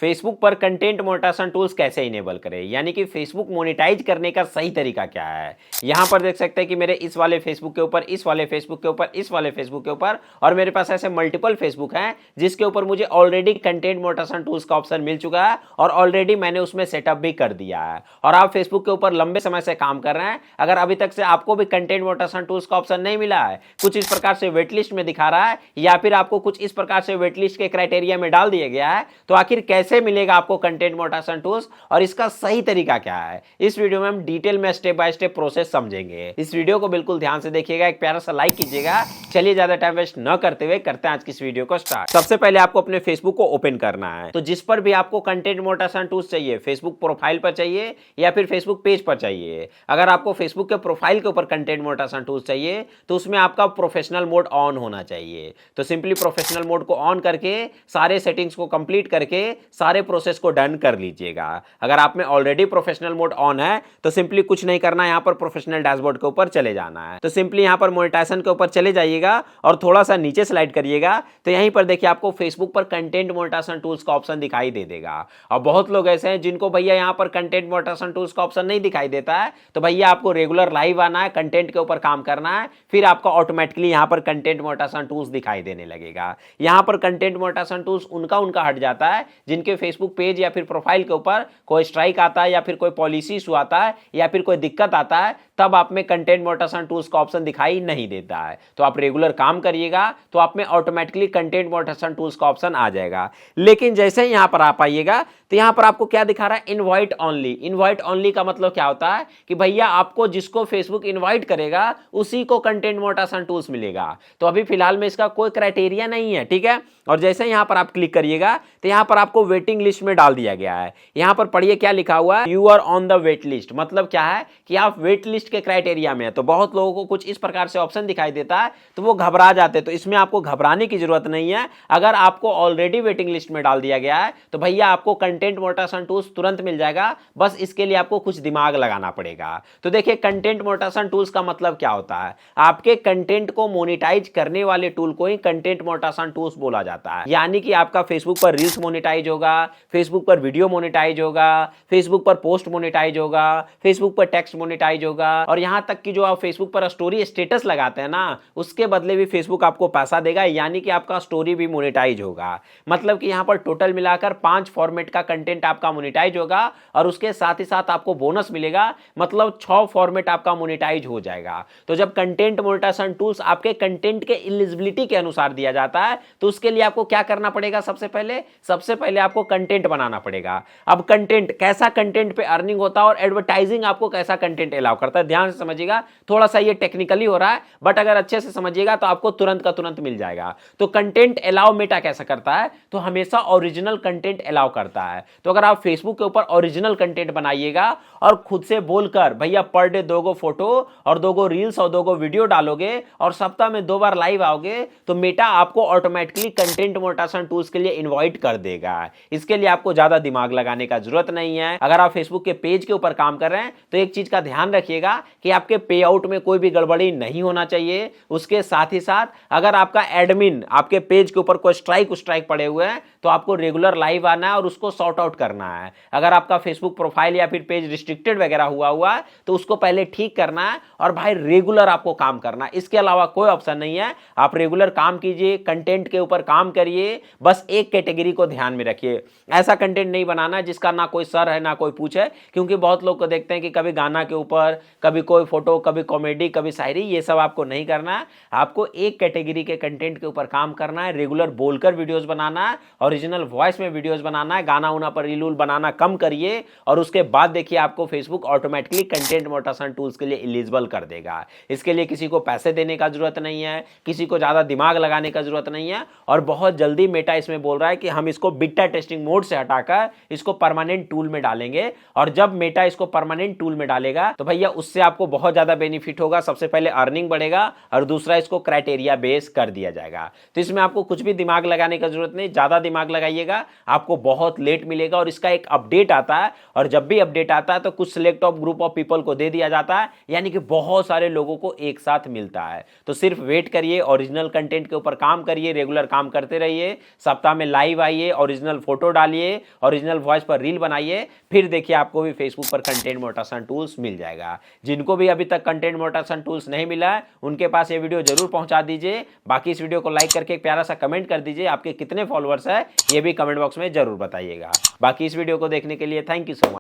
Facebook पर content monetization tools कैसे enable करें, यानी कि फेसबुक मोनेटाइज करने का सही तरीका क्या है। यहां पर देख सकते हैं कि मेरे इस वाले फेसबुक के ऊपर, इस वाले फेसबुक के ऊपर, इस वाले फेसबुक के ऊपर और मेरे पास ऐसे मल्टीपल फेसबुक हैं जिसके ऊपर मुझे ऑलरेडी कंटेंट मोनेटाइजेशन टूल्स का ऑप्शन मिल चुका है और ऑलरेडी मैंने उसमें सेटअप भी कर दिया है। और आप फेसबुक के ऊपर लंबे समय से काम कर रहे हैं, अगर अभी तक से आपको भी कंटेंट मोनेटाइजेशन टूल्स का ऑप्शन नहीं मिला है, कुछ इस प्रकार से वेट लिस्ट में दिखा रहा है या फिर आपको कुछ इस प्रकार से वेट लिस्ट के क्राइटेरिया में डाल दिया गया है, तो आखिर कैसे मिलेगा आपको कंटेंट मोनेटाइजेशन टूल्स और इसका सही तरीका क्या है, इस वीडियो में हम डिटेल में स्टेप बाय स्टेप प्रोसेस समझेंगे। इस वीडियो को बिल्कुल ध्यान से देखिएगा, एक प्यारा सा लाइक कीजिएगा। चलिए ज्यादा टाइम वेस्ट न करते हुए करते हैं आज की इस वीडियो को स्टार्ट। सबसे पहले आपको अपने फेसबुक को ओपन करना है, तो जिस पर भी आपको कंटेंट मोनेटाइजेशन टूल्स चाहिए, फेसबुक प्रोफाइल पर चाहिए या फिर फेसबुक पेज पर चाहिए। अगर आपको फेसबुक के प्रोफाइल के ऊपर कंटेंट मोनेटाइजेशन टूल्स चाहिए तो उसमें आपका प्रोफेशनल मोड ऑन होना चाहिए। तो सिंपली प्रोफेशनल मोड को ऑन करके सारे सेटिंग्स को कंप्लीट करके सारे प्रोसेस को डन कर लीजिएगा। अगर आप में ऑलरेडी प्रोफेशनल मोड ऑन है तो सिंपली कुछ नहीं करना है, यहां पर प्रोफेशनल डैशबोर्ड के ऊपर चले जाना है। तो सिंपली यहां पर मोनेटाइजेशन के ऊपर चले जाइएगा और थोड़ा सा नीचे स्लाइड करिएगा, तो यहीं पर देखिए आपको फेसबुक पर कंटेंट मोनेटाइजेशन टूल्स का ऑप्शन दिखाई दे देगा। और बहुत लोग ऐसे हैं जिनको भैया यहां पर कंटेंट मोनेटाइजेशन टूल्स का ऑप्शन नहीं दिखाई देता है, तो भैया आपको रेगुलर लाइव आना है, कंटेंट के ऊपर काम करना है, फिर आपका ऑटोमेटिकली यहां पर कंटेंट मोनेटाइजेशन टूल्स दिखाई देने लगेगा। यहां पर कंटेंट मोनेटाइजेशन टूल्स उनका हट जाता है जिनके फेसबुक पेज या फिर प्रोफाइल के ऊपर कोई स्ट्राइक आता है या फिर कोई पॉलिसी इशू आता है या फिर कोई दिक्कत आता है, तब आप में कंटेंट मोनेटाइजेशन टूल्स का ऑप्शन दिखाई नहीं देता है। तो आप रेगुलर काम करिएगा तो आप में ऑटोमेटिकली कंटेंट मोनेटाइजेशन टूल्स का ऑप्शन आ जाएगा। लेकिन जैसे ही यहां पर आप आइएगा तो यहां पर आपको क्या दिखा रहा है, इनवाइट ओनली। इनवाइट ओनली का मतलब क्या होता है कि भैया आपको जिसको फेसबुक इनवाइट करेगा उसी को कंटेंट मोनेटाइजेशन टूल्स मिलेगा। तो अभी फिलहाल में इसका कोई क्राइटेरिया नहीं है, ठीक है। और जैसे यहां पर आप क्लिक करिएगा तो यहां पर आपको वेटिंग लिस्ट में डाल दिया गया है। यहां पर पढ़िए क्या लिखा हुआ है, you are on the wait list. मतलब क्या है कि आप वेट लिस्ट के क्राइटेरिया में है। तो बहुत लोगों को कुछ इस प्रकार से ऑप्शन दिखाई देता है तो वो घबरा जाते हैं, तो इसमें आपको घबराने की जरूरत नहीं है। अगर आपको ऑलरेडी वेटिंग लिस्ट में डाल दिया गया है तो भैया आपको कंटेंट मोनेटाइजेशन टूल्स तुरंत मिल जाएगा, बस इसके लिए आपको कुछ दिमाग लगाना पड़ेगा। तो देखिए कंटेंट मोनेटाइजेशन टूल्स का मतलब क्या होता है, आपके कंटेंट को मोनेटाइज करने वाले टूल को ही कंटेंट मोनेटाइजेशन टूल्स बोला जाता है। यानी कि आपका फेसबुक पर रील्स मोनेटाइज होगा, फेसबुक पर वीडियो मोनेटाइज होगा, फेसबुक पर पोस्ट मोनेटाइज होगा, फेसबुक पर टेक्स्ट मोनेटाइज होगा, और यहां तक कि जो आप फेसबुक पर स्टोरी स्टेटस लगाते हैं ना, उसके बदले भी फेसबुक आपको पैसा देगा, यानी कि आपका स्टोरी भी मोनेटाइज होगा। मतलब कि यहां पर टोटल मिलाकर 5 फॉर्मेट का कंटेंट आपका मोनेटाइज होगा और उसके साथ ही साथ आपको बोनस मिलेगा, मतलब 6 फॉर्मेट आपका मोनेटाइज हो जाएगा। तो जब कंटेंट मोनेटाइजेशन टूल्स आपके कंटेंट के एलिजिबिलिटी के अनुसार दिया जाता है तो उसके लिए आपको क्या करना पड़ेगा, सबसे पहले आपको कंटेंट बनाना पड़ेगा। अब कंटेंट, कैसा कंटेंट पे अर्निंग होता है और एडवर्टाइजिंग आपको कैसा कंटेंट अलाउ करता है, ध्यान से समझिएगा। थोड़ा सा ये टेक्निकली हो रहा है बट अगर अच्छे से समझिएगा तो आपको तुरंत का तुरंत मिल जाएगा। तो कंटेंट अलाउ मेटा कैसा करता है, तो हमेशा ओरिजिनल कंटेंट अलाउ करता है। तो अगर आप फेसबुक के ऊपर ओरिजिनल कंटेंट बनाइएगा और खुद से बोलकर भैया पर डे 2 गो फोटो और 2 गो रील्स और 2 गो वीडियो डालोगे और सप्ताह में 2 बार लाइव आओगे, तो मेटा आपको ऑटोमेटिकली कंटेंट मोनेटाइजेशन टूल्स के लिए इनवाइट कर देगा। इसके लिए आपको ज्यादा दिमाग लगाने का जरूरत नहीं है। अगर आप फेसबुक के पेज के ऊपर काम कर रहे हैं तो एक चीज का ध्यान रखिएगा कि आपके पे आउट में कोई भी गड़बड़ी नहीं होना चाहिए। उसके साथ ही साथ अगर आपका एडमिन आपके पेज के ऊपर कोई स्ट्राइक पड़े हुए हैं तो आपको रेगुलर लाइव आना है और उसको सॉर्ट आउट करना है। अगर आपका फेसबुक प्रोफाइल या फिर पेज रिस्ट्रिक्टेड वगैरह हुआ है तो उसको पहले ठीक करना है और भाई रेगुलर आपको काम करना है। इसके अलावा कोई ऑप्शन नहीं है। आप रेगुलर काम कीजिए, कंटेंट के ऊपर काम करिए, बस एक कैटेगरी को ध्यान में रखिए। ऐसा कंटेंट नहीं बनाना जिसका ना कोई सर है ना कोई पूछ है, क्योंकि बहुत लोग को देखते हैं कि कभी गाना के ऊपर, कभी कोई फोटो, कभी कॉमेडी, कभी शायरी, ये सब आपको नहीं करना है। आपको एक कैटेगरी के कंटेंट के ऊपर काम करना है, रेगुलर बोलकर वीडियोस बनाना है, ओरिजिनल वॉइस में वीडियोस बनाना है, गाना उना पर रील बनाना कम करिए और उसके बाद देखिए आपको Facebook automatically content monetization tools के लिए एलिजिबल कर देगा। इसके लिए किसी को पैसे देने का जरूरत नहीं है, किसी को ज्यादा दिमाग लगाने का जरूरत नहीं है और बहुत जल्दी मेटा इसमें बोल रहा है कि हम इसको बीटा टेस्टिंग मोड से हटाकर इसको परमानेंट टूल में डालेंगे। और जब मेटा इसको परमानेंट टूल में डालेगा तो भैया उससे आपको बहुत ज्यादा बेनिफिट होगा। सबसे पहले अर्निंग बढ़ेगा और दूसरा इसको क्राइटेरिया बेस कर दिया जाएगा। तो इसमें आपको कुछ भी दिमाग लगाने का जरूरत नहीं, ज्यादा दिमाग लगाइएगा आपको बहुत लेट वेट मिलेगा और इसका एक अपडेट आता है, और जब भी अपडेट आता है तो कुछ select of group of people को दे दिया जाता है, यानी कि बहुत सारे लोगों को एक साथ मिलता है। तो सिर्फ वेट करिए, ओरिजिनल कंटेंट के ऊपर काम करिए, रेगुलर काम करते रहिए, सप्ताह में लाइव आइए, ओरिजिनल फोटो डालिए, ओरिजिनल वॉइस पर रील बनाइए, फिर देखिए आपको भी फेसबुक पर कंटेंट मोनेटाइजेशन टूल्स मिल जाएगा। जिनको भी अभी तक कंटेंट मोनेटाइजेशन टूल्स नहीं मिला है उनके पास ये वीडियो जरूर पहुंचा दीजिए। बाकी इस वीडियो को लाइक करके एक प्यारा सा कमेंट कर दीजिए, आपके कितने फॉलोअर्स है ये भी कमेंट बॉक्स में जरूर बताइएगा। बाकी इस वीडियो को देखने के लिए थैंक यू सो मच।